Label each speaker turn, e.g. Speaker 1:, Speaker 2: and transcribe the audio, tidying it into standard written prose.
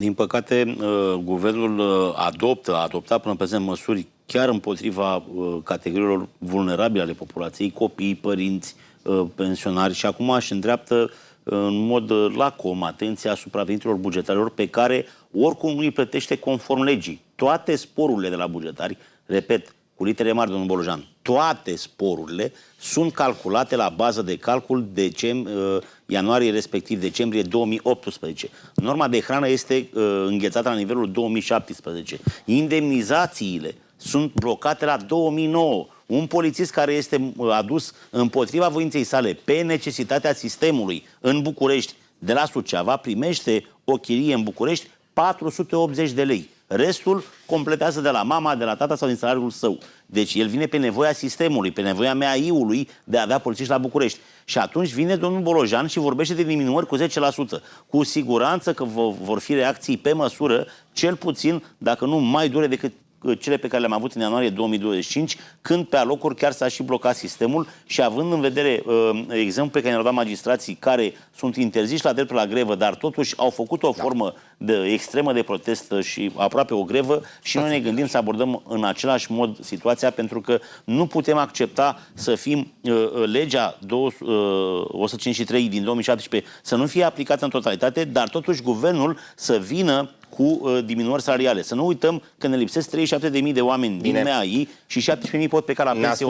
Speaker 1: Din păcate, guvernul a adoptat până în prezent măsuri chiar împotriva categoriilor vulnerabile ale populației, copii, părinți, pensionari, și acum își îndreaptă în mod lacom atenția asupra veniturilor bugetarilor pe care oricum nu îi plătește conform legii. Toate sporurile de la bugetari, repet, cu litere mari, domnul Bolojan, toate sporurile sunt calculate la bază de calcul ianuarie, respectiv decembrie 2018. Norma de hrană este înghețată la nivelul 2017. Indemnizațiile sunt blocate la 2009. Un polițist care este adus împotriva voinței sale pe necesitatea sistemului în București, de la Suceava, primește o chirie în București 480 de lei. Restul completează de la mama, de la tata sau din salariul său. Deci el vine pe nevoia sistemului, pe nevoia MAI-ului de a avea polițiști la București. Și atunci vine domnul Bolojan și vorbește de diminuări cu 10%. Cu siguranță că vor fi reacții pe măsură, cel puțin, dacă nu mai dure decât cele pe care le-am avut în ianuarie 2025, când pe alocuri chiar s-a și blocat sistemul și având în vedere exemplu pe care ne-au dat magistrații care sunt interziși la dreptul la grevă, dar totuși au făcut o formă extremă de protest și aproape o grevă, și noi ne gândim să abordăm în același mod situația, pentru că nu putem accepta să fim legea 153 din 2017 să nu fie aplicată în totalitate, dar totuși guvernul să vină cu diminuări salariale. Să nu uităm că ne lipsesc 37.000 de oameni din MAI și 17.000 pot pleca la pensie.